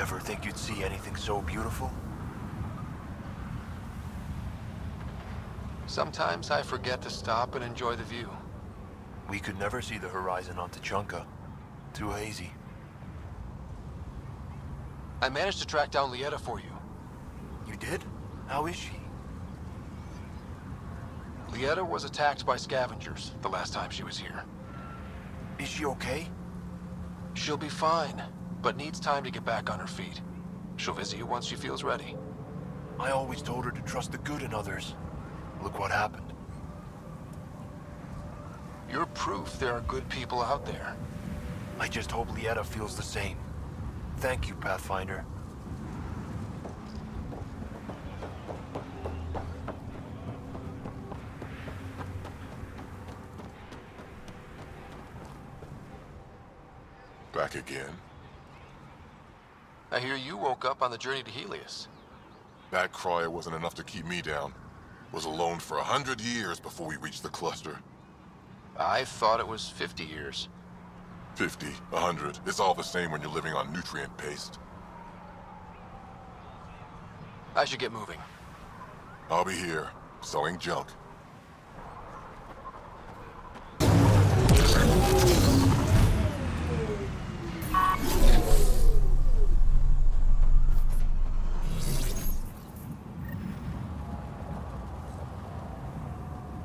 Ever think you'd see anything so beautiful? Sometimes I forget to stop and enjoy the view. We could never see the horizon on Tuchanka. Too hazy. I managed to track down Lieta for you. You did? How is she? Lieta was attacked by scavengers the last time she was here. Is she okay? She'll be fine, but needs time to get back on her feet. She'll visit you once she feels ready. I always told her to trust the good in others. Look what happened. You're proof there are good people out there. I just hope Lieta feels the same. Thank you, Pathfinder. Back again? I hear you woke up on the journey to Helios. That cry wasn't enough to keep me down. Was alone for 100 years before we reached the cluster. I thought it was 50 years. 50, 100, it's all the same when you're living on nutrient paste. I should get moving. I'll be here, selling junk.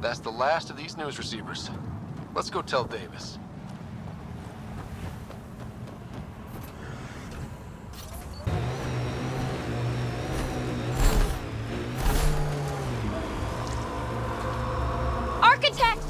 That's the last of these news receivers. Let's go tell Davis. Architect!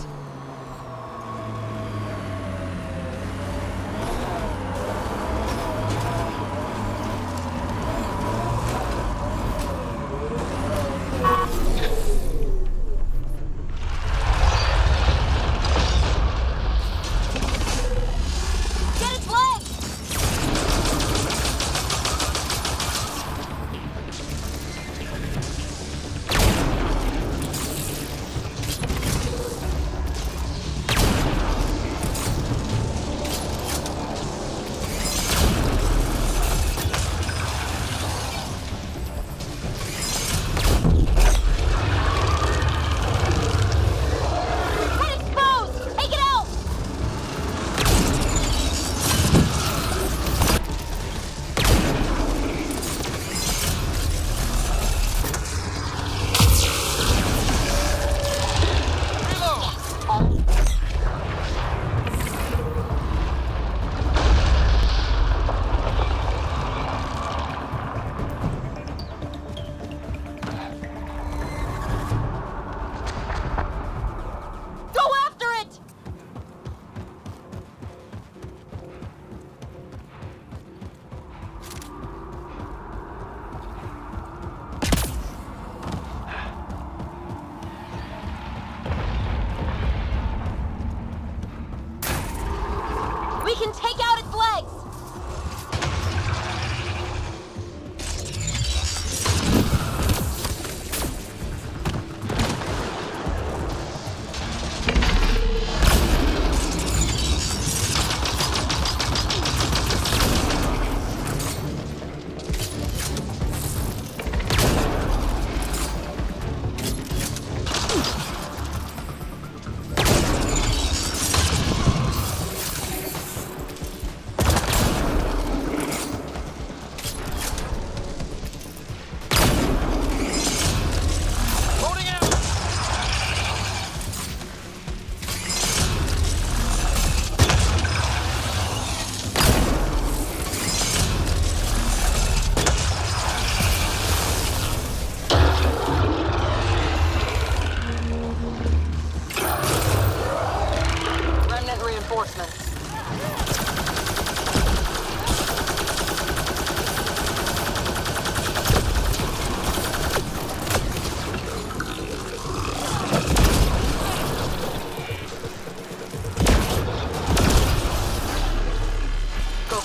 We can take out its legs!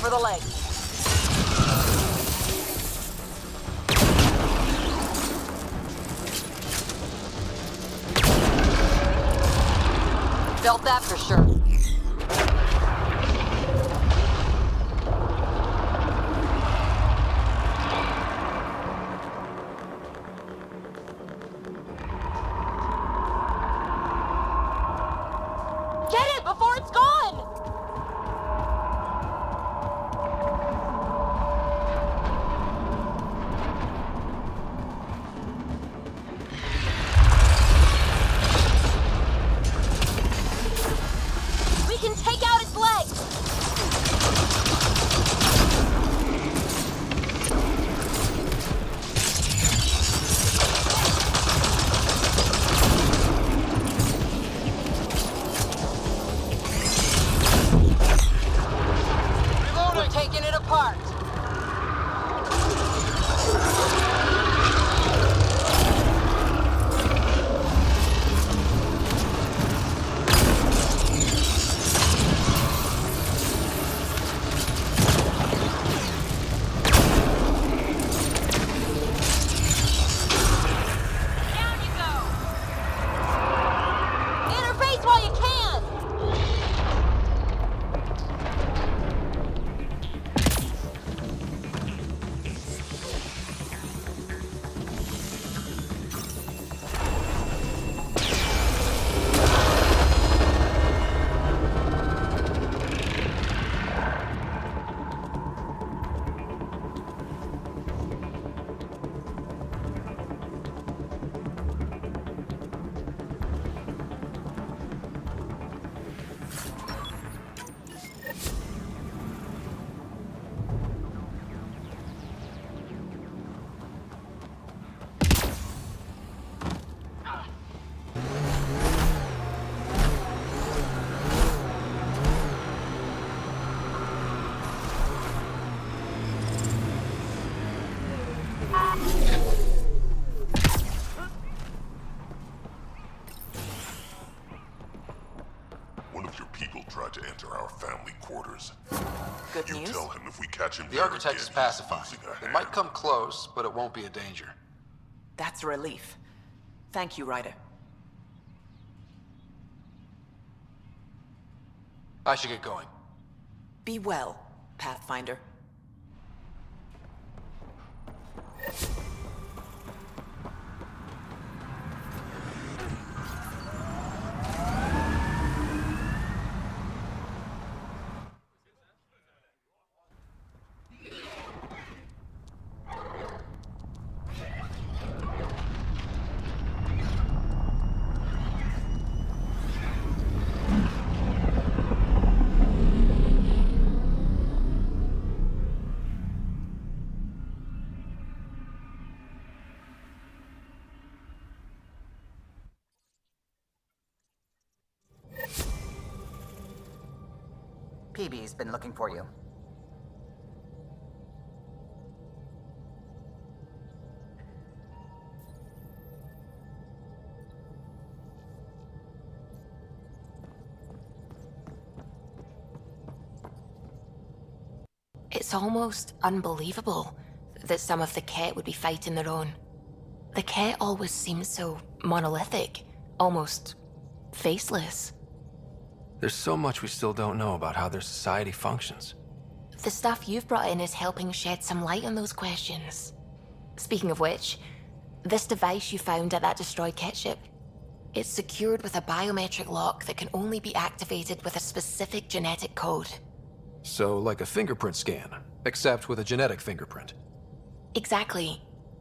For the leg. Felt that for sure. Taking it apart. Down you go. Interface while you can. One of your people tried to enter our family quarters. Good You news? tell him if we catch him The there architect again, is he's pacified. losing a They hand. might come close, but it won't be a danger. That's a relief. Thank you, Ryder. I should get going. Be well, Pathfinder. PB's been looking for you. It's almost unbelievable that some of the Ket would be fighting their own. The Ket always seems so monolithic, almost faceless. There's so much we still don't know about how their society functions. The stuff you've brought in is helping shed some light on those questions. Speaking of which, this device you found at that destroyed Ket ship, it's secured with a biometric lock that can only be activated with a specific genetic code. So, like a fingerprint scan, except with a genetic fingerprint. Exactly.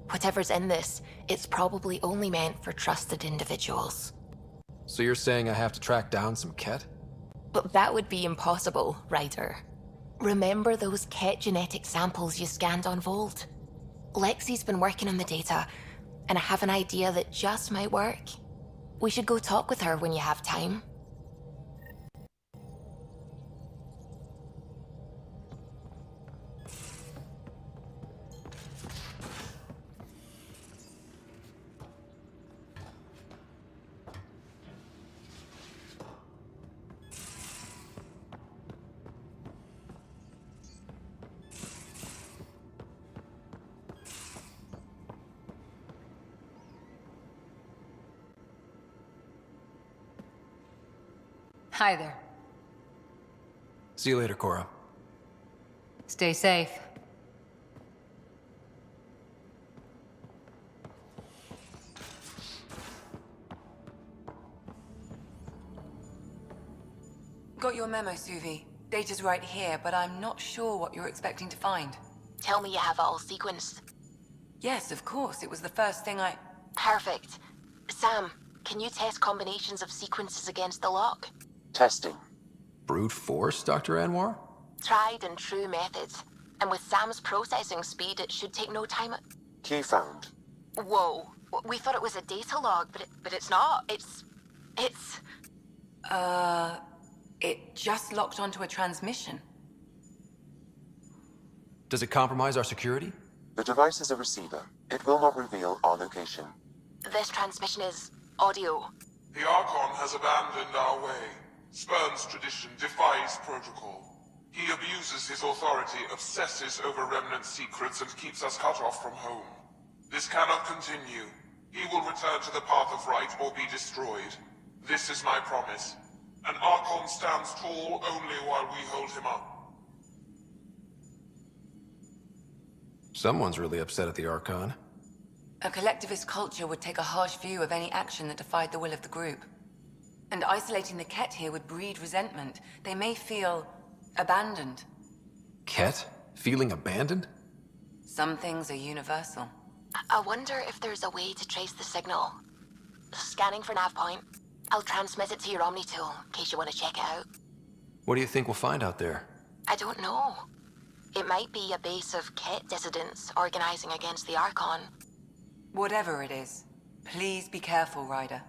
Whatever's in this, it's probably only meant for trusted individuals. So you're saying I have to track down some Ket? But that would be impossible, Ryder. Remember those Ket genetic samples you scanned on Volt? Lexi's been working on the data, and I have an idea that just might work. We should go talk with her when you have time. Hi there. See you later, Cora. Stay safe. Got your memo, Suvi. Data's right here, but I'm not sure what you're expecting to find. Tell me you have it all sequenced. Yes, of course. It was the first thing I... Perfect. Sam, can you test combinations of sequences against the lock? Testing. Brute force, Dr. Anwar? Tried and true methods. And with Sam's processing speed, it should take no time. Key found. Whoa. We thought it was a data log, but it's not. It's... It just locked onto a transmission. Does it compromise our security? The device is a receiver. It will not reveal our location. This transmission is audio. The Archon has abandoned our way, spurns tradition, defies protocol. He abuses his authority, obsesses over Remnant secrets, and keeps us cut off from home. This cannot continue. He will return to the path of right or be destroyed. This is my promise. An Archon stands tall only while we hold him up. Someone's really upset at the Archon. A collectivist culture would take a harsh view of any action that defied the will of the group. And isolating the Ket here would breed resentment. They may feel abandoned. Ket? Feeling abandoned? Some things are universal. I wonder if there's a way to trace the signal. Scanning for nav point. I'll transmit it to your Omni tool, in case you want to check it out. What do you think we'll find out there? I don't know. It might be a base of Ket dissidents organizing against the Archon. Whatever it is, please be careful, Ryder.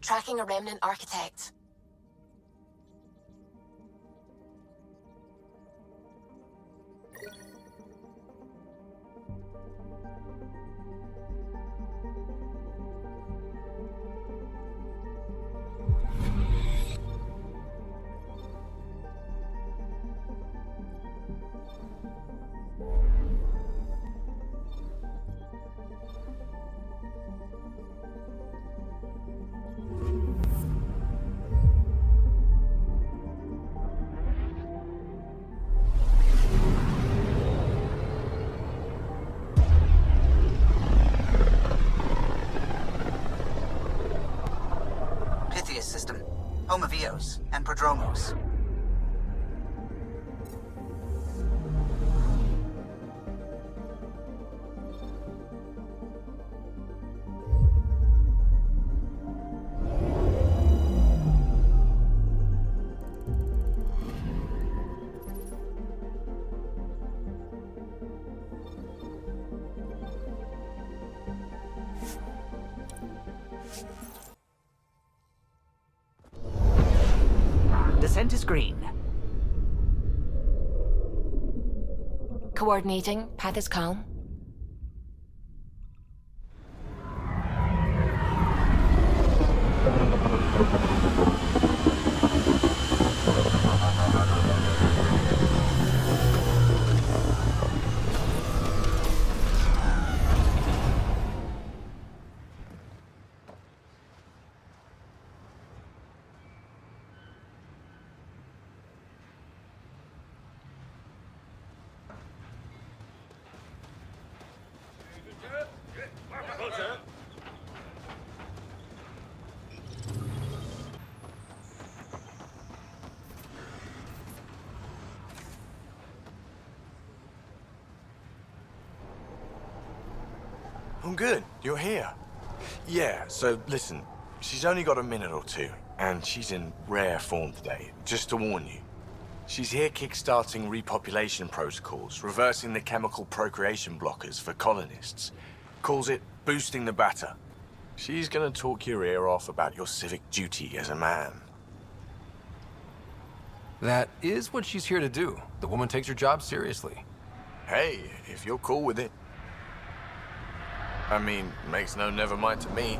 Tracking a remnant architect. System, home of Eos and Prodromos. Descent is green. Coordinating. Path is calm. I'm good. You're here. Yeah, so listen, she's only got a minute or two, and she's in rare form today, just to warn you. She's here kickstarting repopulation protocols, reversing the chemical procreation blockers for colonists. Calls it boosting the batter. She's gonna talk your ear off about your civic duty as a man. That is what she's here to do. The woman takes her job seriously. Hey, if you're cool with it. I mean, makes no never mind to me.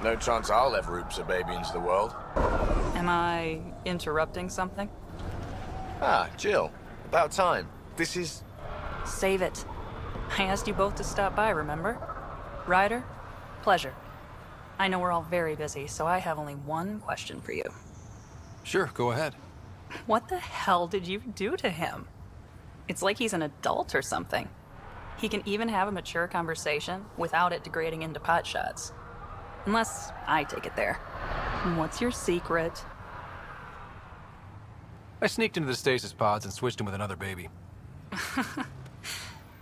No chance I'll ever oops a baby into the world. Am I interrupting something? Ah, Jill. About time. This is... Save it. I asked you both to stop by, remember? Ryder, pleasure. I know we're all very busy, so I have only one question for you. Sure, go ahead. What the hell did you do to him? It's like he's an adult or something. He can even have a mature conversation without it degrading into pot shots. Unless I take it there. What's your secret? I sneaked into the stasis pods and switched him with another baby.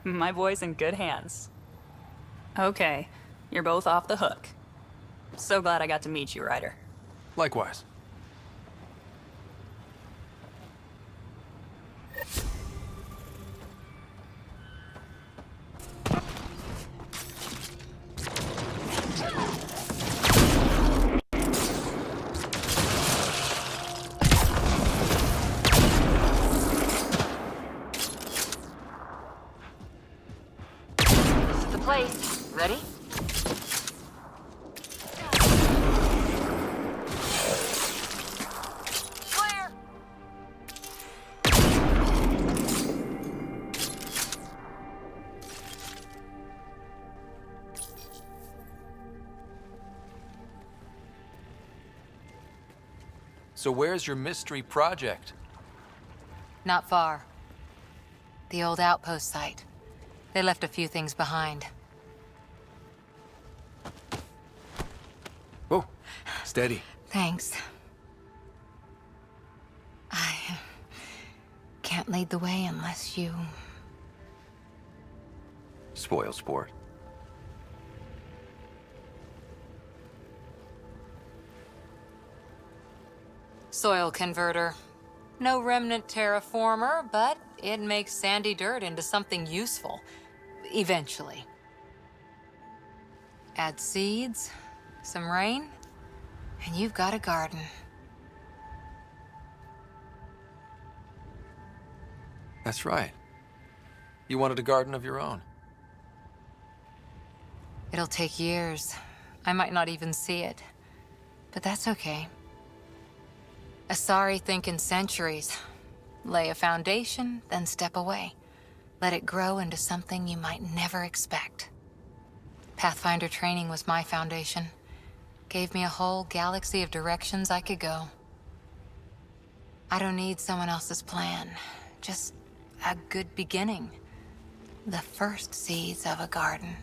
My boy's in good hands. Okay, you're both off the hook. So glad I got to meet you, Ryder. Likewise. So where's your mystery project? Not far. The old outpost site. They left a few things behind. Oh, steady. Thanks. I can't lead the way unless you... Spoil sport. Soil converter. No remnant terraformer, but it makes sandy dirt into something useful. Eventually. Add seeds, some rain, and you've got a garden. That's right. You wanted a garden of your own. It'll take years. I might not even see it. But that's okay. Asari think in centuries. Lay a foundation, then step away. Let it grow into something you might never expect. Pathfinder training was my foundation. Gave me a whole galaxy of directions I could go. I don't need someone else's plan. Just a good beginning. The first seeds of a garden.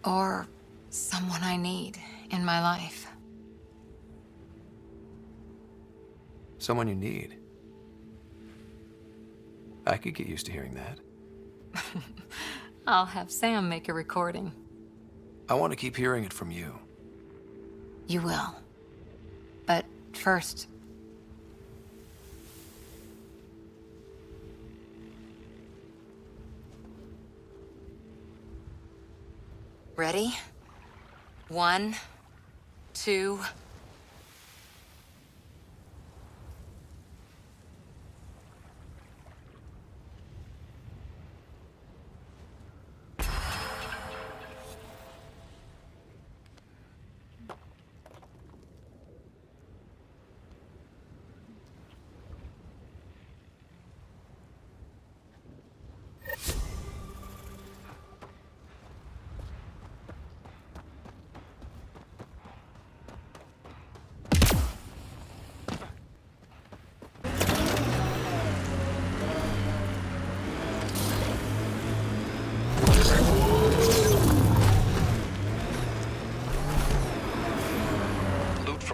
Or someone I need in my life. Someone you need. I could get used to hearing that. I'll have Sam make a recording. I want to keep hearing it from you. You will. But first... Ready? 1, 2...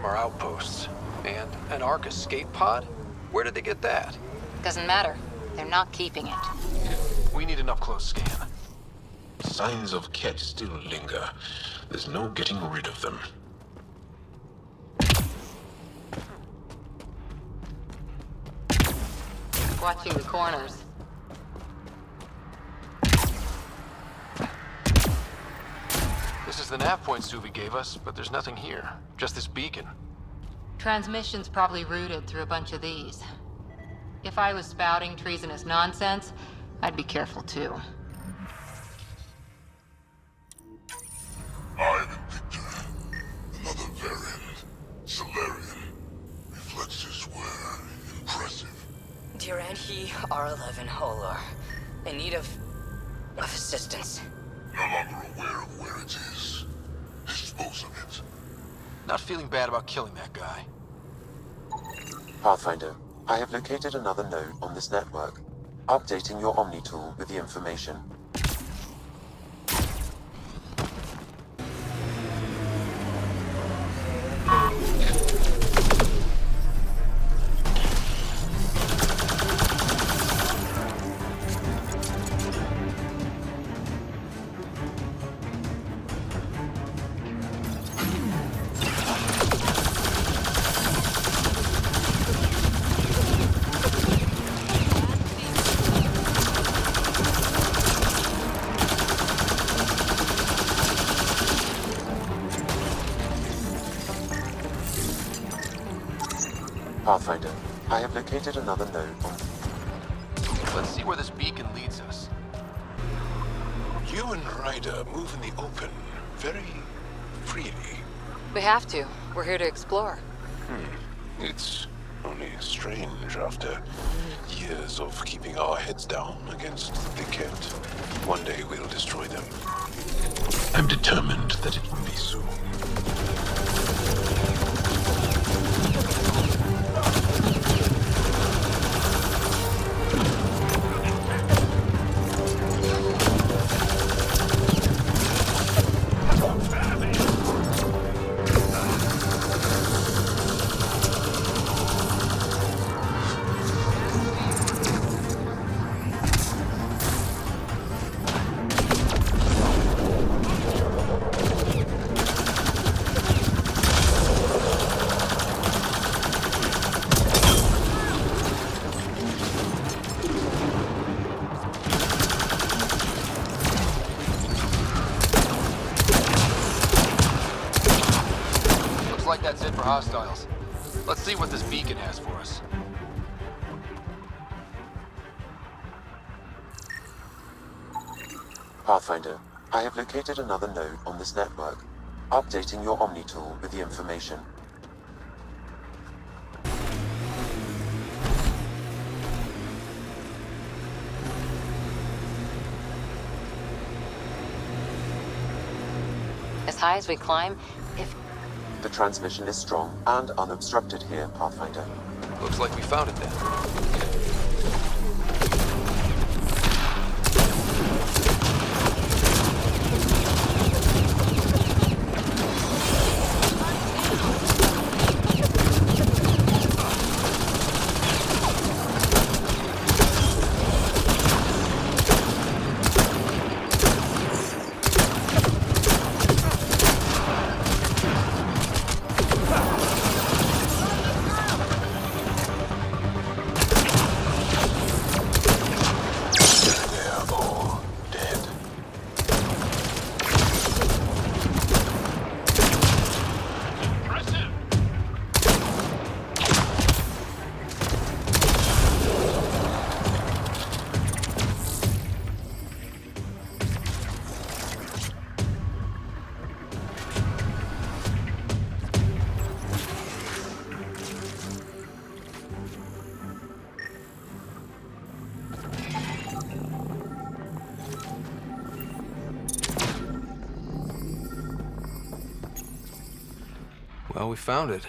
Outposts. And an Ark escape pod? Where did they get that? Doesn't matter. They're not keeping it. We need an up-close scan. Signs of Ket still linger. There's no getting rid of them. Watching the corners. This is the nav point Suvi gave us, but there's nothing here. Just this beacon. Transmission's probably routed through a bunch of these. If I was spouting treasonous nonsense, I'd be careful too. I'm Victor. Another variant. Solarian. Reflexes were impressive. Dear He R11 Holar. In need of assistance. No longer aware of where it is. Dispose of it. Not feeling bad about killing that guy. Pathfinder, I have located another node on this network. Updating your Omni tool with the information. Pathfinder, I have located another node on... Let's see where this beacon leads us. You and Ryder move in the open very freely. We have to. We're here to explore. It's only strange after years of keeping our heads down against the Ket. One day we'll destroy them. I'm determined that it will be soon. like that's it for hostiles. Let's see what this beacon has for us. Pathfinder, I have located another node on this network. Updating your Omni tool with the information. As high as we climb, if... The transmission is strong and unobstructed here, Pathfinder. Looks like we found it then. Well, we found it.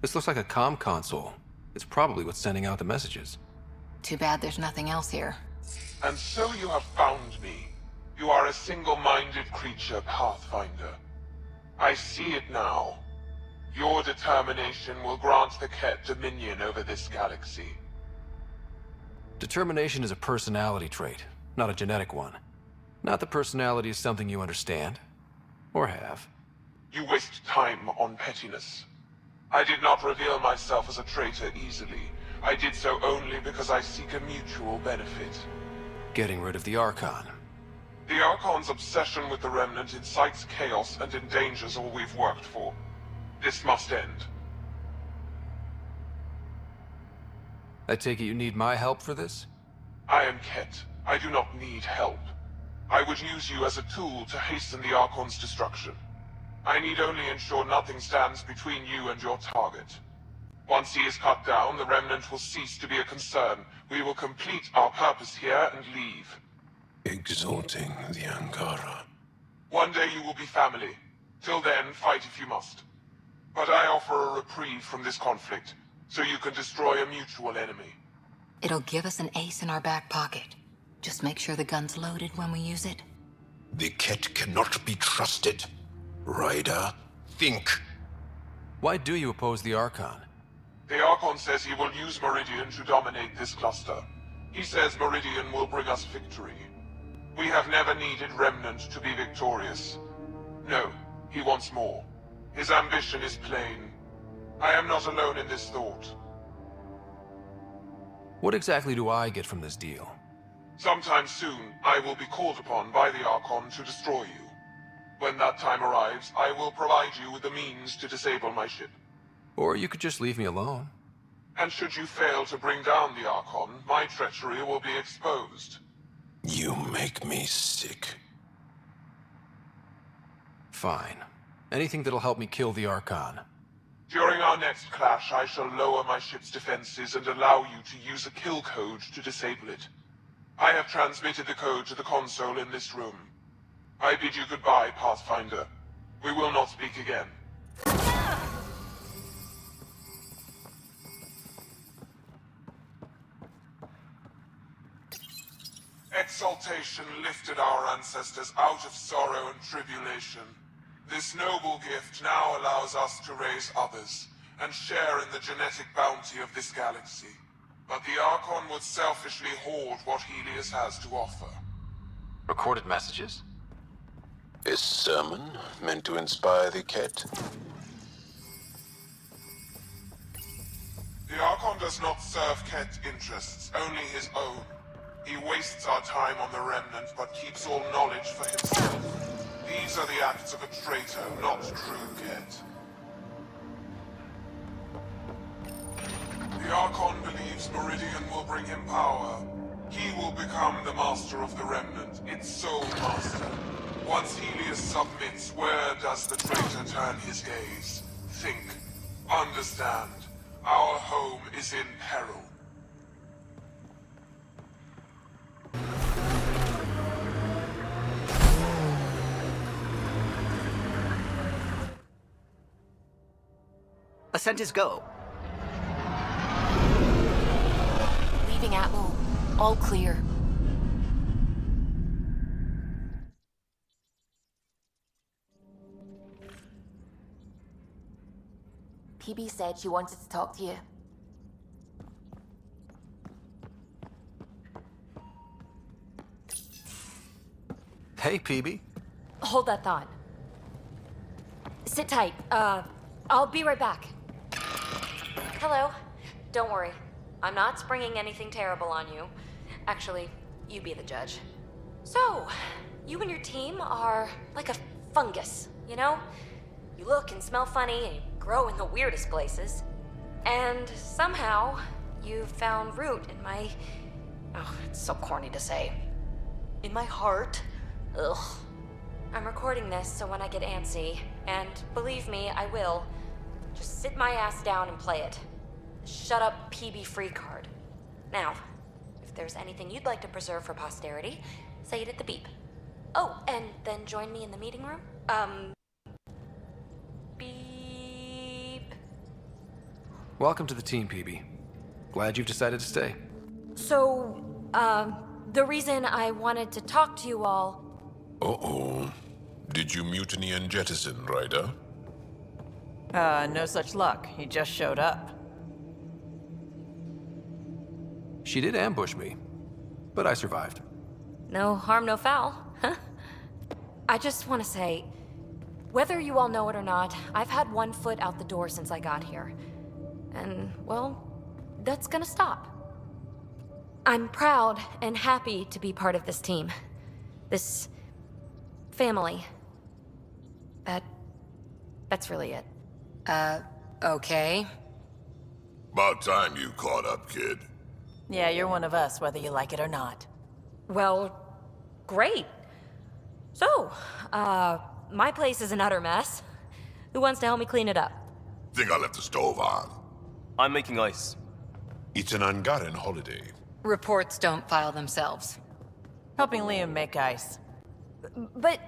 This looks like a comm console. It's probably what's sending out the messages. Too bad there's nothing else here. And so you have found me. You are a single-minded creature, Pathfinder. I see it now. Your determination will grant the Ket dominion over this galaxy. Determination is a personality trait, not a genetic one. Not that personality is something you understand. Or have. You waste time on pettiness. I did not reveal myself as a traitor easily. I did so only because I seek a mutual benefit. Getting rid of the Archon. The Archon's obsession with the Remnant incites chaos and endangers all we've worked for. This must end. I take it you need my help for this? I am Ket. I do not need help. I would use you as a tool to hasten the Archon's destruction. I need only ensure nothing stands between you and your target. Once he is cut down, the Remnant will cease to be a concern. We will complete our purpose here and leave. Exalting the Angara. One day you will be family. Till then, fight if you must. But I offer a reprieve from this conflict, so you can destroy a mutual enemy. It'll give us an ace in our back pocket. Just make sure the gun's loaded when we use it. The Ket cannot be trusted. Ryder, think. Why do you oppose the Archon? The Archon says he will use Meridian to dominate this cluster. He says Meridian will bring us victory. We have never needed Remnant to be victorious. No, he wants more. His ambition is plain. I am not alone in this thought. What exactly do I get from this deal? Sometime soon, I will be called upon by the Archon to destroy you. When that time arrives, I will provide you with the means to disable my ship. Or you could just leave me alone. And should you fail to bring down the Archon, my treachery will be exposed. You make me sick. Fine. Anything that'll help me kill the Archon. During our next clash, I shall lower my ship's defenses and allow you to use a kill code to disable it. I have transmitted the code to the console in this room. I bid you goodbye, Pathfinder. We will not speak again. Exaltation lifted our ancestors out of sorrow and tribulation. This noble gift now allows us to raise others, and share in the genetic bounty of this galaxy. But the Archon would selfishly hoard what Helios has to offer. Recorded messages? A sermon meant to inspire the Ket? The Archon does not serve Ket interests, only his own. He wastes our time on the Remnant, but keeps all knowledge for himself. These are the acts of a traitor, not true Ket. Remnant's meridian will bring him power. He will become the master of the Remnant, its sole master. Once Helios submits, where does the traitor turn his gaze? Think. Understand. Our home is in peril. Ascent is go. Leaving Atmo. All clear. PB said she wanted to talk to you. Hey, PB. Hold that thought. Sit tight. I'll be right back. Hello. Don't worry. I'm not springing anything terrible on you. Actually, you be the judge. So, you and your team are like a fungus, you know? You look and smell funny and you grow in the weirdest places. And somehow, you found root in my... Oh, it's so corny to say. In my heart. Ugh. I'm recording this so when I get antsy, and believe me, I will, just sit my ass down and play it. Shut up PB free card. Now, if there's anything you'd like to preserve for posterity, say it at the beep. Oh, and then join me in the meeting room? Beep. Welcome to the team, PB. Glad you've decided to stay. So, the reason I wanted to talk to you all... Uh-oh. Did you mutiny and jettison, Ryder? No such luck. He just showed up. She did ambush me, but I survived. No harm, no foul, huh? I just want to say, whether you all know it or not, I've had one foot out the door since I got here. And, well, that's gonna stop. I'm proud and happy to be part of this team. This... family. That's really it. Okay. About time you caught up, kid. Yeah, you're one of us, whether you like it or not. Well, great. So, my place is an utter mess. Who wants to help me clean it up? Think I left the stove on. I'm making ice. It's an Angaran holiday. Reports don't file themselves. Helping Liam make ice. But...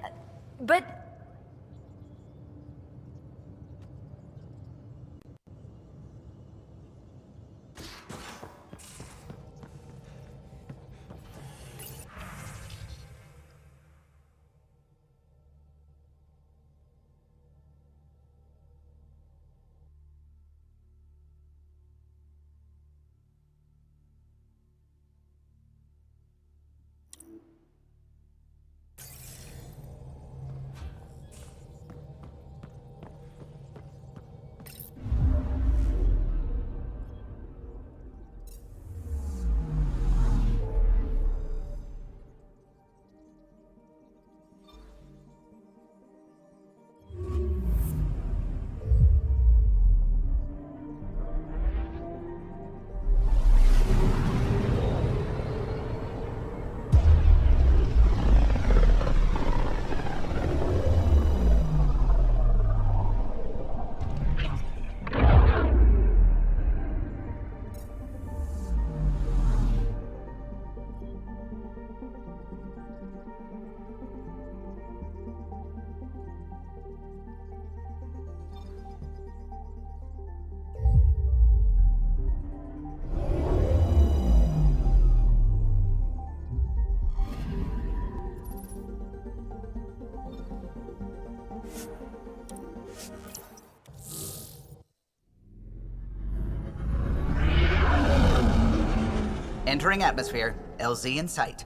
Entering atmosphere. LZ in sight.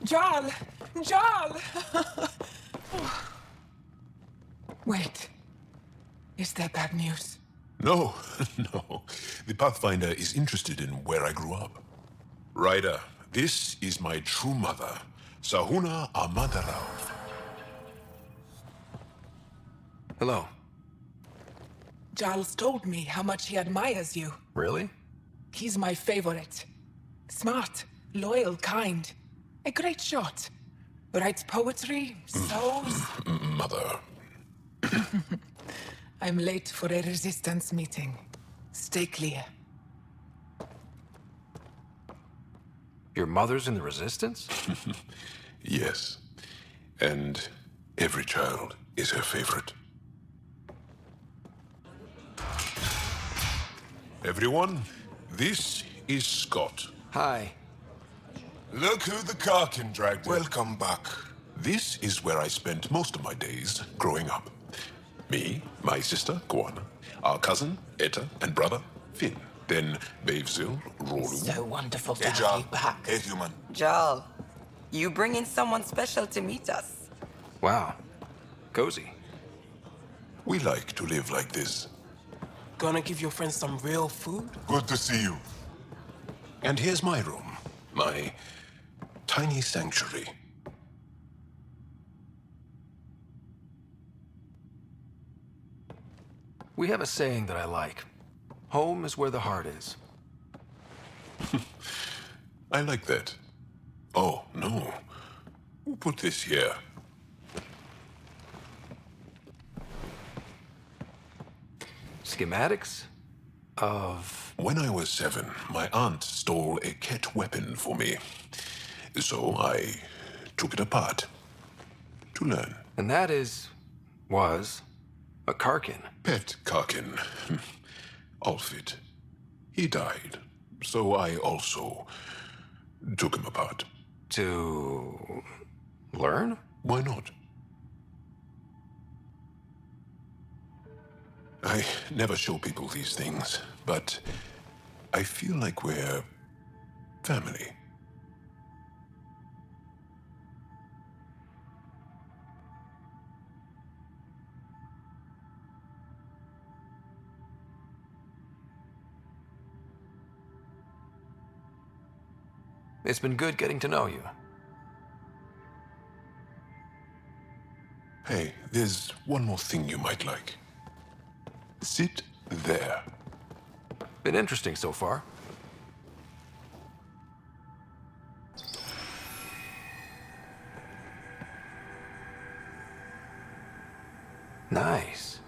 Jarl! Jarl! Wait. Is that bad news? No, no. The Pathfinder is interested in where I grew up. Ryder, this is my true mother, Sahuna Amadarao. Hello. Jarl's told me how much he admires you. Really? He's my favorite. Smart, loyal, kind. A great shot. Writes poetry, sews. Mother. I'm late for a resistance meeting. Stay clear. Your mother's in the Resistance? Yes. And every child is her favorite. Everyone, this is Scott. Hi. Look who the Karkin dragged in. Welcome back. This is where I spent most of my days growing up. Me, my sister, Koana, our cousin, Etta, and brother, Finn. Then Bavesville, Rolu. So wonderful to Hey, have Jarl. you back. Hey, human. Jarl, you bring in someone special to meet us. Wow. Cozy. We like to live like this. Gonna give your friends some real food? Good to see you. And here's my room. My tiny sanctuary. We have a saying that I like. Home is where the heart is. I like that. Oh, no. Who put this here? Schematics of... When I was 7, my aunt stole a Ket weapon for me. So I took it apart to learn. And that was a Karkin. Pet Karkin. Alfit. He died. So I also took him apart. To learn? Why not? I never show people these things, but I feel like we're family. It's been good getting to know you. Hey, there's one more thing you might like. Sit there. Been interesting so far. Nice.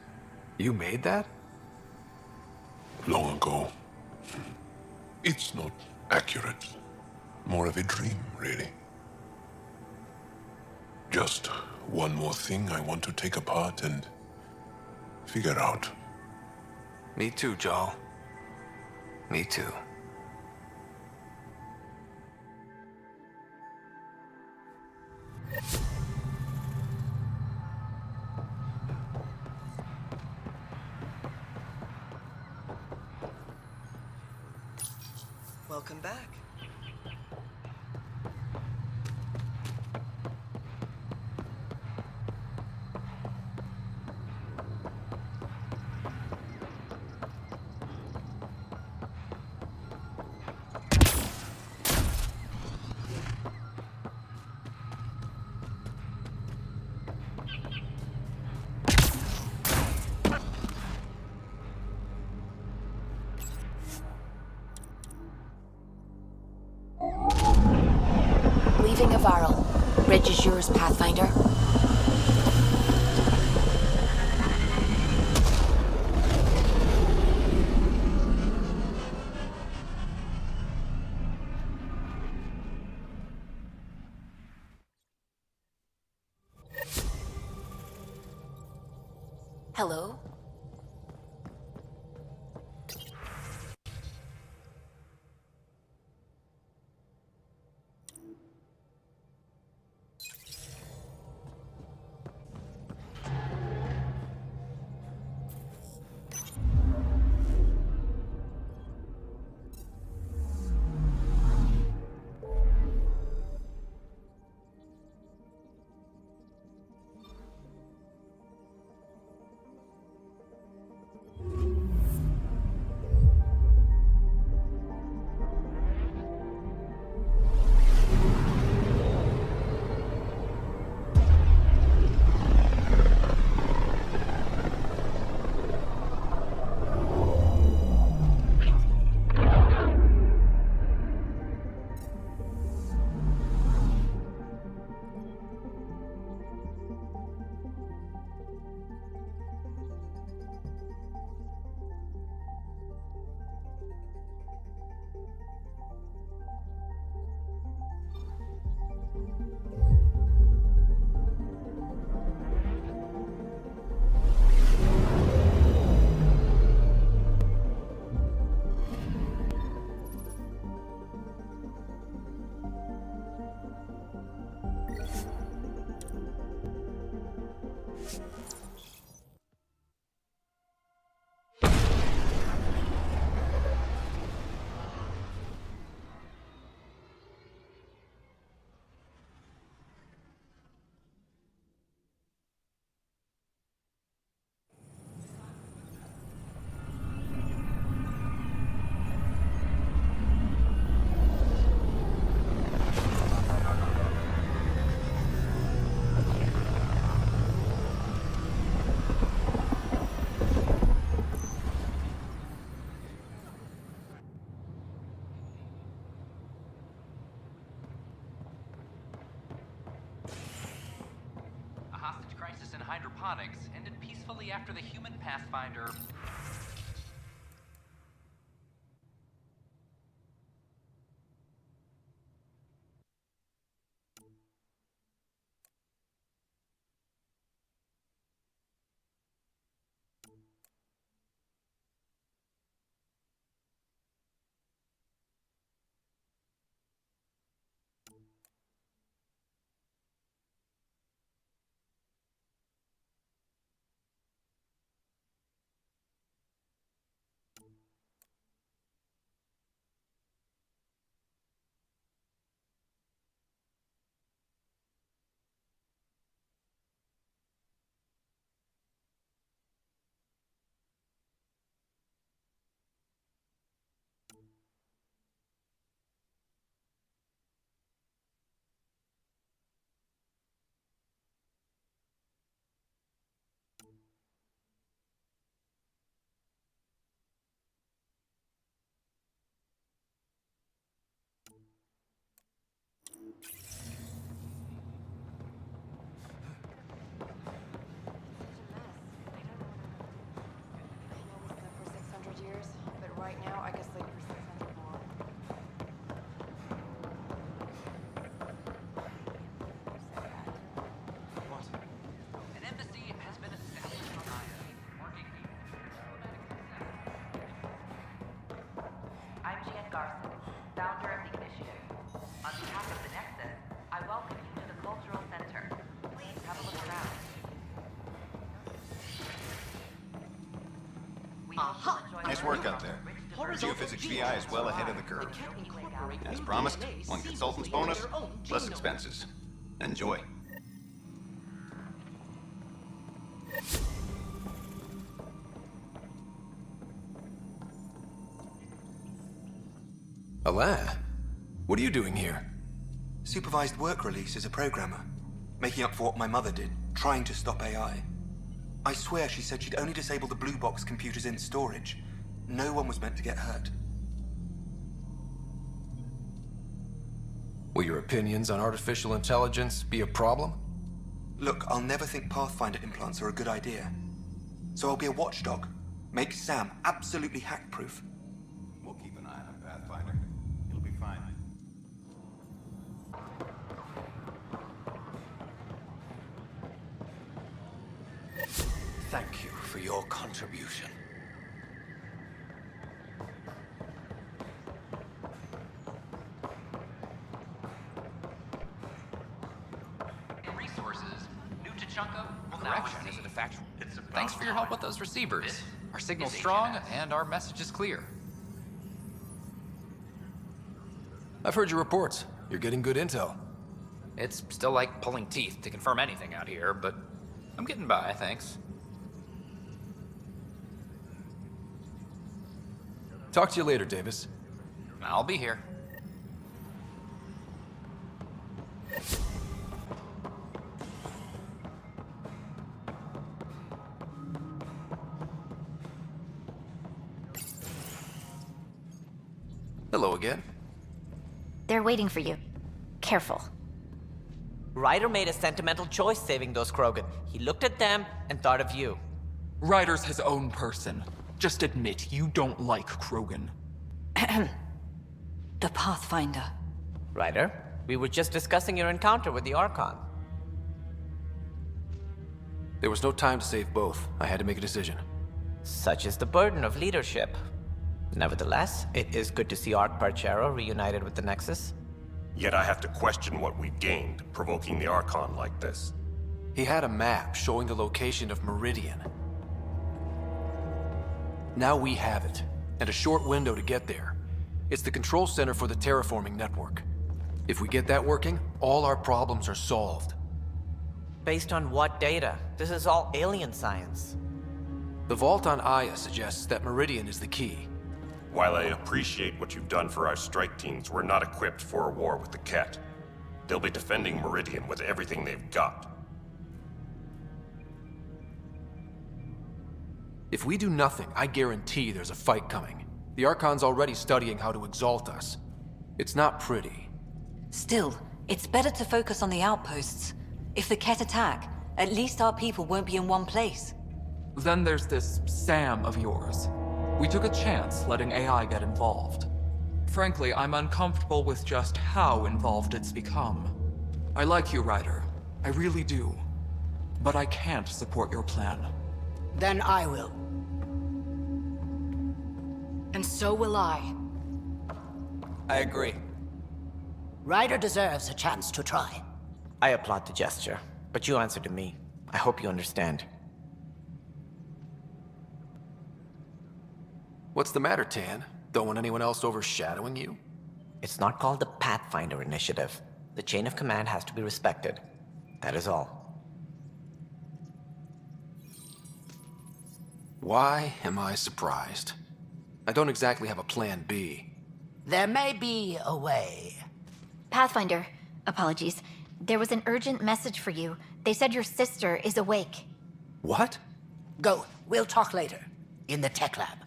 You made that? Long ago. It's not accurate. More of a dream, really. Just one more thing I want to take apart and figure out. Me too, Jarl. Me too. Welcome back. Leaving Avaril. Bridge is yours, Pathfinder. Hello? electronics ended peacefully after the human Pathfinder... Nice work out there. Geophysics VI is well ahead of the curve. As promised, one consultant's bonus, plus expenses. Enjoy. Alain, what are you doing here? Supervised work release as a programmer. Making up for what my mother did, trying to stop AI. I swear she said she'd only disable the blue box computers in storage. No one was meant to get hurt. Will your opinions on artificial intelligence be a problem? Look, I'll never think Pathfinder implants are a good idea. So I'll be a watchdog. Make Sam absolutely hack-proof. We'll keep an eye on Pathfinder. He'll be fine. Thank you for your contribution. Resources. New Tachanka will now receive the factory. Thanks for your help with those receivers. Our signal's strong and our message is clear. I've heard your reports. You're getting good intel. It's still like pulling teeth to confirm anything out here, but I'm getting by, thanks. Talk to you later, Davis. I'll be here. Hello again. They're waiting for you. Careful. Ryder made a sentimental choice saving those Krogan. He looked at them and thought of you. Ryder's his own person. Just admit you don't like Krogan. The Pathfinder. Ryder, we were just discussing your encounter with the Archon. There was no time to save both. I had to make a decision. Such is the burden of leadership. Nevertheless, it is good to see Arch Parchero reunited with the Nexus. Yet I have to question what we gained, provoking the Archon like this. He had a map showing the location of Meridian. Now we have it, and a short window to get there. It's the control center for the terraforming network. If we get that working, all our problems are solved. Based on what data? This is all alien science. The vault on Aya suggests that Meridian is the key. While I appreciate what you've done for our strike teams, we're not equipped for a war with the Ket. They'll be defending Meridian with everything they've got. If we do nothing, I guarantee there's a fight coming. The Archon's already studying how to exalt us. It's not pretty. Still, it's better to focus on the outposts. If the Ket attack, At least our people won't be in one place. Then there's this Sam of yours. We took a chance letting AI get involved. Frankly, I'm uncomfortable with just how involved it's become. I like you, Ryder. I really do. But I can't support your plan. Then I will. And so will I. I agree. Ryder deserves a chance to try. I applaud the gesture, but you answer to me. I hope you understand. What's the matter, Tan? Don't want anyone else overshadowing you? It's not called the Pathfinder Initiative. The chain of command has to be respected. That is all. Why am I surprised? I don't exactly have a plan B. There may be a way. Pathfinder, apologies. There was an urgent message for you. They said your sister is awake. What? Go. We'll talk later. In the tech lab.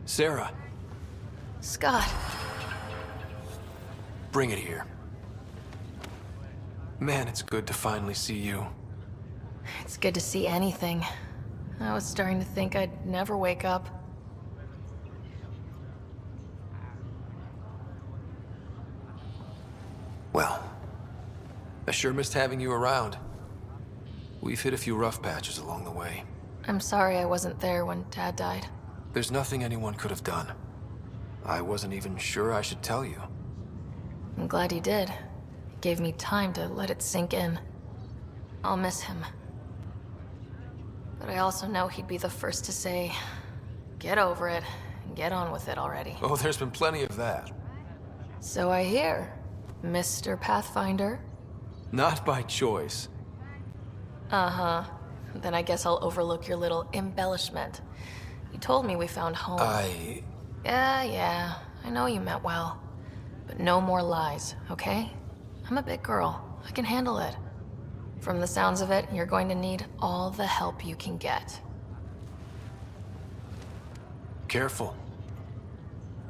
Sarah. Scott. Bring it here. Man, it's good to finally see you. It's good to see anything. I was starting to think I'd never wake up. Well, I sure missed having you around. We've hit a few rough patches along the way. I'm sorry I wasn't there when Dad died. There's nothing anyone could have done. I wasn't even sure I should tell you. I'm glad he did. He gave me time to let it sink in. I'll miss him. But I also know he'd be the first to say, get over it, and get on with it already. Oh, there's been plenty of that. So I hear, Mr. Pathfinder. Not by choice. Uh-huh. Then I guess I'll overlook your little embellishment. You told me we found home. Yeah, I know you meant well. But no more lies, okay? I'm a big girl. I can handle it. From the sounds of it, you're going to need all the help you can get. Careful.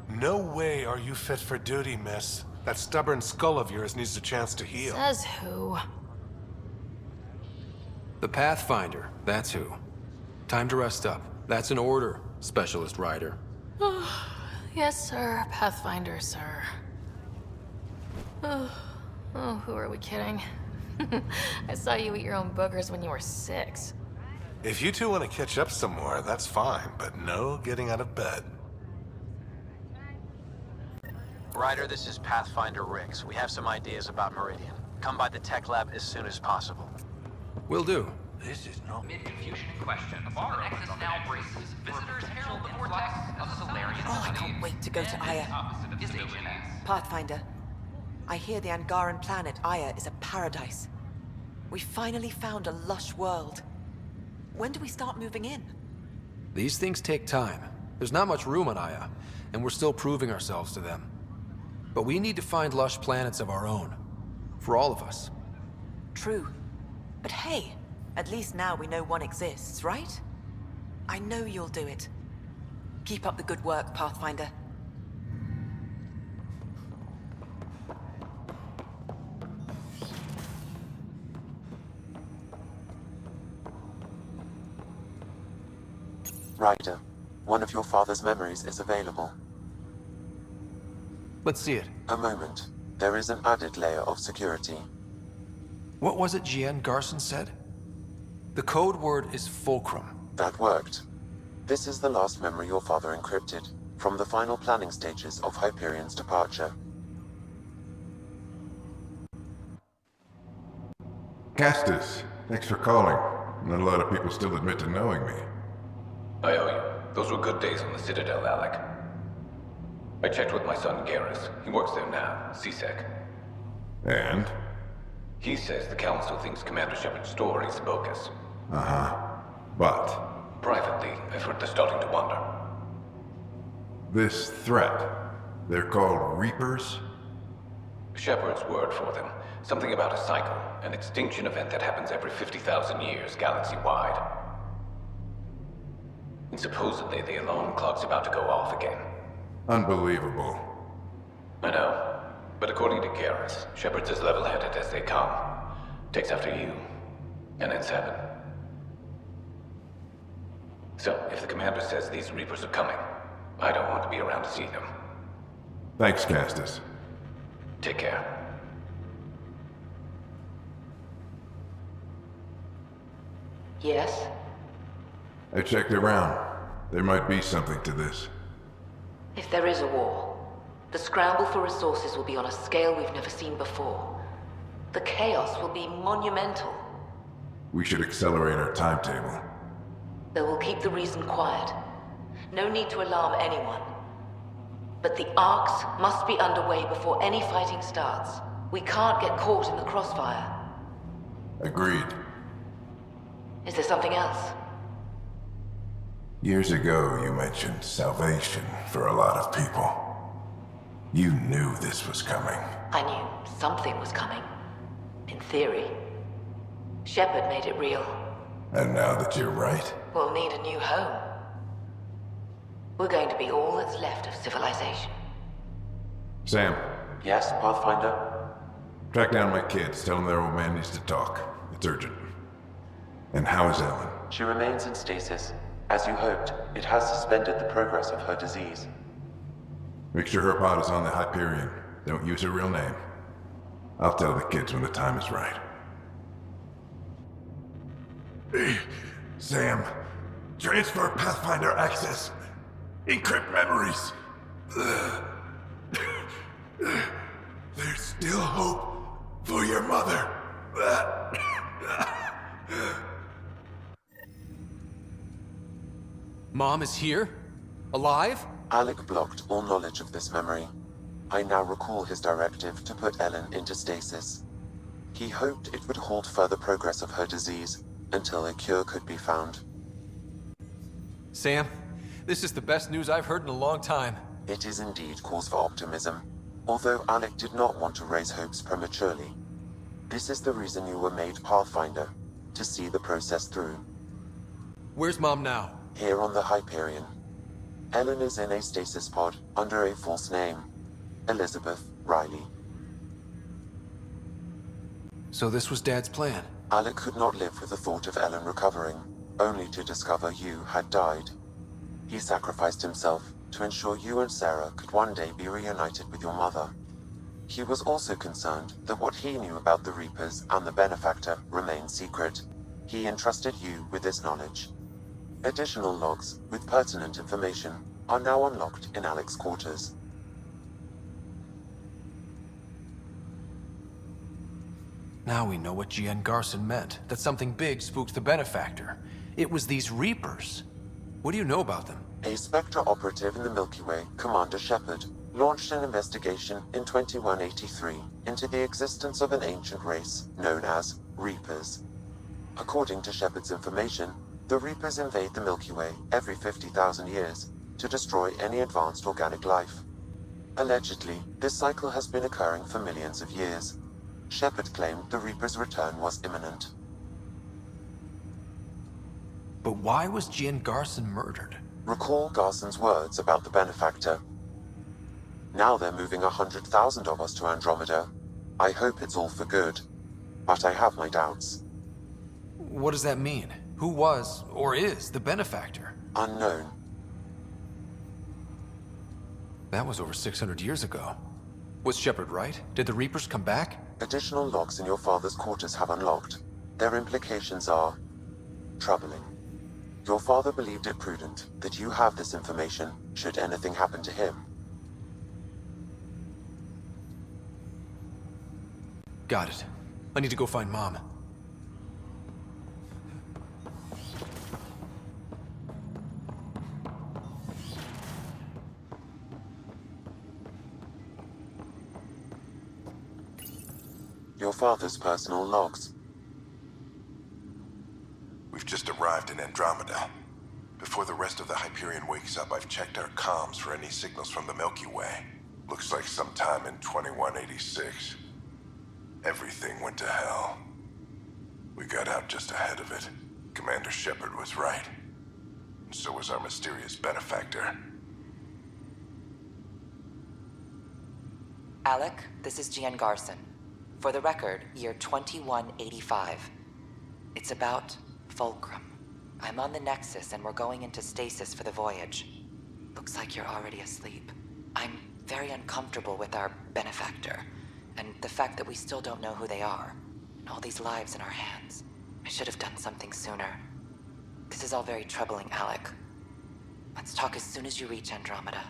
No way are you fit for duty, miss. That stubborn skull of yours needs a chance to heal. Says who? The Pathfinder, that's who. Time to rest up. That's an order, Specialist Ryder. Yes, sir. Pathfinder, sir. Oh, who are we kidding? I saw you eat your own boogers when you were 6. If you two want to catch up some more, that's fine, but no getting out of bed. Ryder, this is Pathfinder Riggs. We have some ideas about Meridian. Come by the tech lab as soon as possible. Will do. This is not... Mid-confusion in question. The bar exit now braces. Visitors herald the vortex of Solarian. Oh, I can't wait to go to Aya. Pathfinder, I hear the Angaran planet Aya is a paradise. We finally found a lush world. When do we start moving in? These things take time. There's not much room on Aya, and we're still proving ourselves to them. But we need to find lush planets of our own. For all of us. True. But hey, at least now we know one exists, right? I know you'll do it. Keep up the good work, Pathfinder. Ryder, one of your father's memories is available. Let's see it. A moment. There is an added layer of security. What was it Jian Garson said? The code word is Fulcrum. That worked. This is the last memory your father encrypted, from the final planning stages of Hyperion's departure. Castus, thanks for calling. Not a lot of people still admit to knowing me. I owe you. Those were good days on the Citadel, Alec. I checked with my son Garrus. He works there now, CSEC. And? He says the Council thinks Commander Shepard's story is bogus. Uh-huh. But? Privately, I've heard they're starting to wonder. This threat, they're called Reapers? Shepard's word for them. Something about a cycle, an extinction event that happens every 50,000 years, galaxy-wide. And supposedly the alarm clock's about to go off again. Unbelievable. I know. But according to Garrus, Shepard's as level-headed as they come. Takes after you. And then 7. So, if the commander says these Reapers are coming, I don't want to be around to see them. Thanks, Castus. Take care. Yes? I checked around. There might be something to this. If there is a war, the scramble for resources will be on a scale we've never seen before. The chaos will be monumental. We should accelerate our timetable. They will keep the reason quiet. No need to alarm anyone. But the arcs must be underway before any fighting starts. We can't get caught in the crossfire. Agreed. Is there something else? Years ago, you mentioned salvation for a lot of people. You knew this was coming. I knew something was coming. In theory. Shepard made it real. And now that you're right, We'll need a new home. We're going to be all that's left of civilization. Sam, Yes, Pathfinder? track down my kids. Tell them their old man needs to talk. It's urgent. And how is Ellen? She remains in stasis. As you hoped, it has suspended the progress of her disease. Make sure her pod is on the Hyperion. Don't use her real name. I'll tell the kids when the time is right. Sam, transfer Pathfinder access. Encrypt memories. There's still hope for your mother. Mom is here? Alive? Alec blocked all knowledge of this memory. I now recall his directive to put Ellen into stasis. He hoped it would halt further progress of her disease until a cure could be found. Sam, this is the best news I've heard in a long time. It is indeed cause for optimism, although Alec did not want to raise hopes prematurely. This is the reason you were made Pathfinder, to see the process through. Where's Mom now? Here on the Hyperion. Ellen is in a stasis pod under a false name. Elizabeth Riley. So this was Dad's plan? Alec could not live with the thought of Ellen recovering, only to discover you had died. He sacrificed himself to ensure you and Sarah could one day be reunited with your mother. He was also concerned that what he knew about the Reapers and the Benefactor remained secret. He entrusted you with this knowledge. Additional logs with pertinent information are now unlocked in Alec's quarters. Now we know what Gian Garson meant, that something big spooked the Benefactor. It was these Reapers. What do you know about them? A Spectre operative in the Milky Way, Commander Shepard, launched an investigation in 2183 into the existence of an ancient race known as Reapers. According to Shepard's information, the Reapers invade the Milky Way every 50,000 years to destroy any advanced organic life. Allegedly, this cycle has been occurring for millions of years. Shepard claimed the Reaper's return was imminent. But why was Gian Garson murdered? Recall Garson's words about the Benefactor. Now they're moving 100,000 of us to Andromeda. I hope it's all for good, but I have my doubts. What does that mean? Who was, or is, the Benefactor? Unknown. That was over 600 years ago. Was Shepard right? Did the Reapers come back? Additional logs in your father's quarters have unlocked. Their implications are troubling. Your father believed it prudent that you have this information should anything happen to him. Got it. I need to go find Mom. Your father's personal logs. We've just arrived in Andromeda. Before the rest of the Hyperion wakes up, I've checked our comms for any signals from the Milky Way. Looks like sometime in 2186. Everything went to hell. We got out just ahead of it. Commander Shepard was right. So was our mysterious benefactor. Alec, this is Gian Garson. For the record, year 2185. It's about Fulcrum. I'm on the Nexus and we're going into stasis for the voyage. Looks like you're already asleep. I'm very uncomfortable with our benefactor, and the fact that we still don't know who they are, and all these lives in our hands. I should have done something sooner. This is all very troubling, Alec. Let's talk as soon as you reach Andromeda.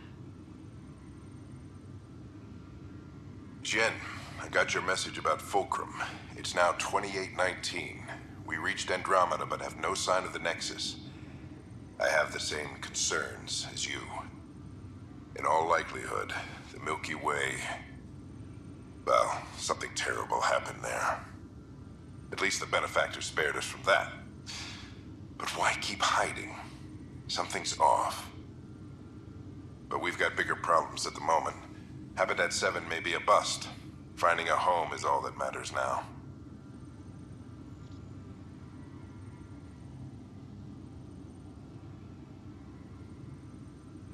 Jen, I got your message about Fulcrum. It's now 2819. We reached Andromeda but have no sign of the Nexus. I have the same concerns as you. In all likelihood, the Milky Way... well, something terrible happened there. At least the benefactor spared us from that. But why keep hiding? Something's off. But we've got bigger problems at the moment. Habitat 7 may be a bust. Finding a home is all that matters now.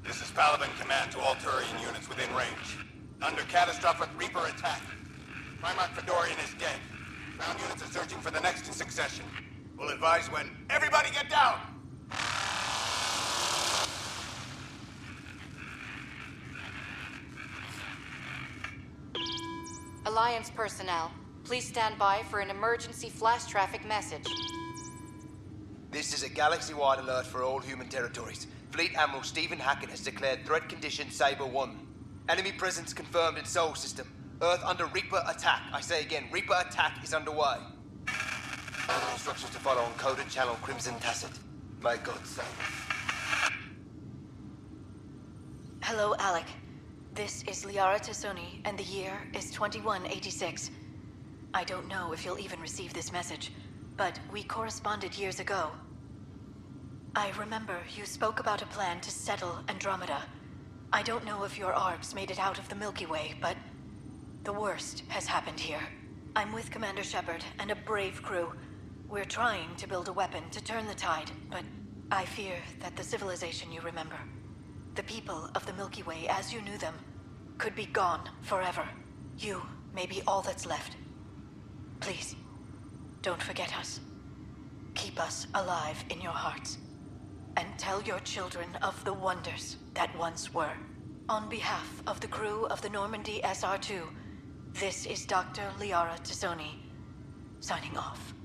This is Paladin Command to all Turian units within range. Under catastrophic Reaper attack. Primarch Fedorian is dead. Ground units are searching for the next in succession. We'll advise when. Everybody get down! Alliance personnel, please stand by for an emergency flash traffic message. This is a galaxy-wide alert for all human territories. Fleet Admiral Stephen Hackett has declared threat condition Saber 1. Enemy presence confirmed in Sol System. Earth under Reaper attack. I say again, Reaper attack is underway. Instructions to follow on coded channel Crimson Tacit. May God save. Hello, Alec. This is Liara Tassoni, and the year is 2186. I don't know if you'll even receive this message, but we corresponded years ago. I remember you spoke about a plan to settle Andromeda. I don't know if your arcs made it out of the Milky Way, but the worst has happened here. I'm with Commander Shepard and a brave crew. We're trying to build a weapon to turn the tide, but I fear that the civilization you remember, the people of the Milky Way as you knew them, could be gone forever. You may be all that's left. Please, don't forget us. Keep us alive in your hearts. And tell your children of the wonders that once were. On behalf of the crew of the Normandy SR2, this is Dr. Liara Tassoni, signing off.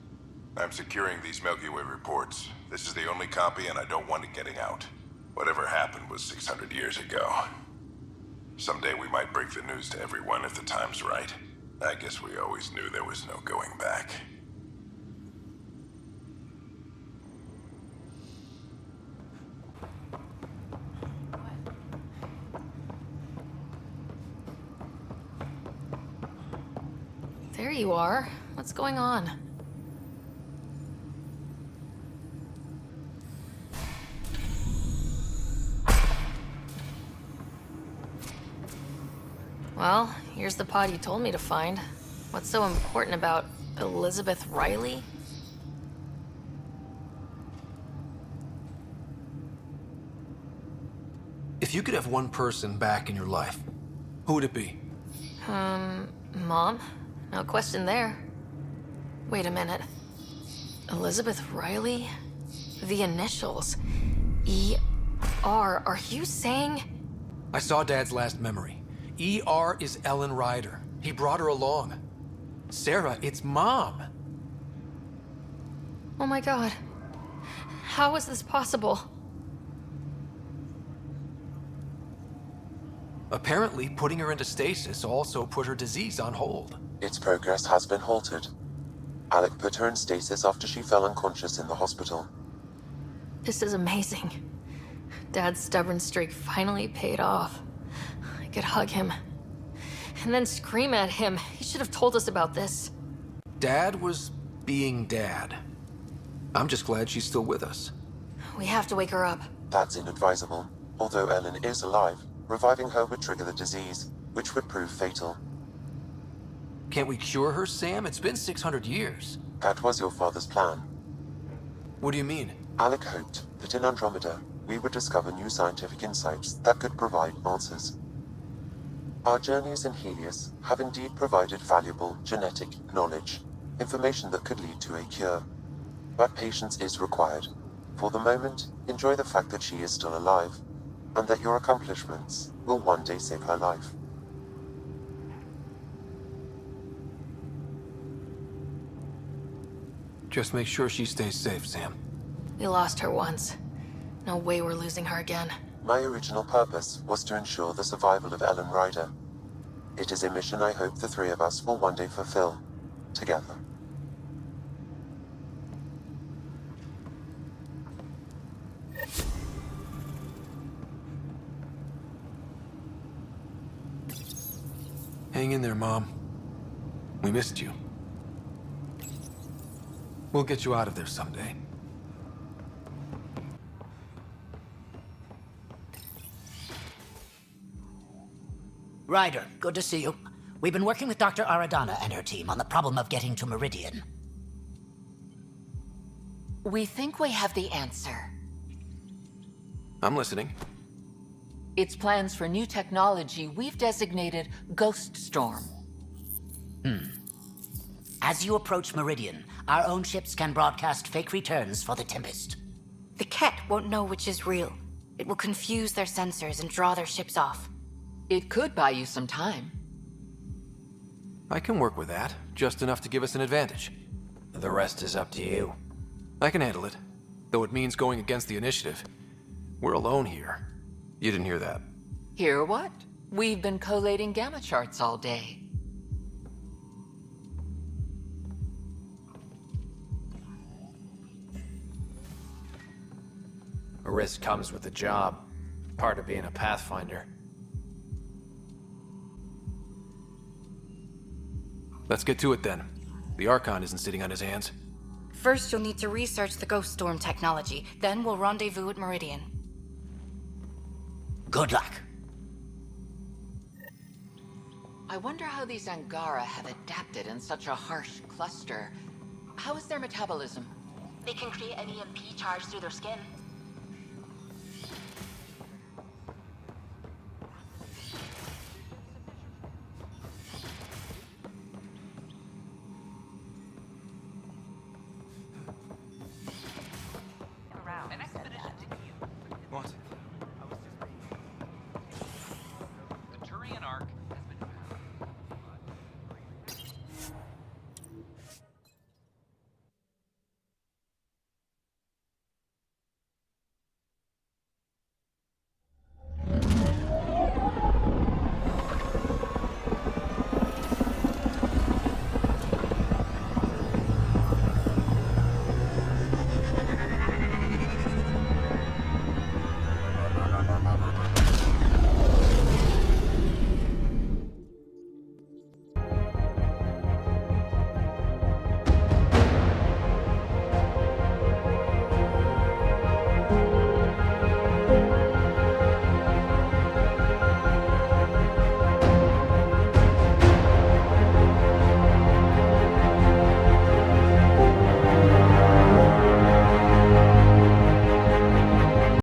I'm securing these Milky Way reports. This is the only copy and I don't want it getting out. Whatever happened was 600 years ago. Someday we might break the news to everyone if the time's right. I guess we always knew there was no going back. There you are. What's going on? Well, here's the pod you told me to find. What's so important about Elizabeth Riley? If you could have one person back in your life, who would it be? Mom? No question there. Wait a minute. Elizabeth Riley? The initials. E.R. Are you saying? I saw Dad's last memory. E.R. is Ellen Ryder. He brought her along. Sarah, it's Mom. Oh my God. How is this possible? Apparently, putting her into stasis also put her disease on hold. Its progress has been halted. Alec put her in stasis after she fell unconscious in the hospital. This is amazing. Dad's stubborn streak finally paid off. I could hug him. And then scream at him. He should have told us about this. Dad was being Dad. I'm just glad she's still with us. We have to wake her up. That's inadvisable. Although Ellen is alive, reviving her would trigger the disease, which would prove fatal. Can't we cure her, Sam? It's been 600 years. That was your father's plan. What do you mean? Alec hoped that in Andromeda, we would discover new scientific insights that could provide answers. Our journeys in Helios have indeed provided valuable genetic knowledge, information that could lead to a cure. But patience is required. For the moment, enjoy the fact that she is still alive, and that your accomplishments will one day save her life. Just make sure she stays safe, Sam. We lost her once. No way we're losing her again. My original purpose was to ensure the survival of Ellen Ryder. It is a mission I hope the three of us will one day fulfill, together. Hang in there, Mom. We missed you. We'll get you out of there someday. Ryder, good to see you. We've been working with Dr. Aradana and her team on the problem of getting to Meridian. We think we have the answer. I'm listening. It's plans for new technology we've designated Ghost Storm. As you approach Meridian, our own ships can broadcast fake returns for the Tempest. The Ket won't know which is real. It will confuse their sensors and draw their ships off. It could buy you some time. I can work with that, just enough to give us an advantage. The rest is up to you. I can handle it, though it means going against the initiative. We're alone here. You didn't hear that. Hear what? We've been collating gamma charts all day. A risk comes with the job. Part of being a Pathfinder. Let's get to it then. The Archon isn't sitting on his hands. First, you'll need to research the Ghost Storm technology. Then we'll rendezvous at Meridian. Good luck. I wonder how these Angara have adapted in such a harsh cluster. How is their metabolism? They can create an EMP charge through their skin. What?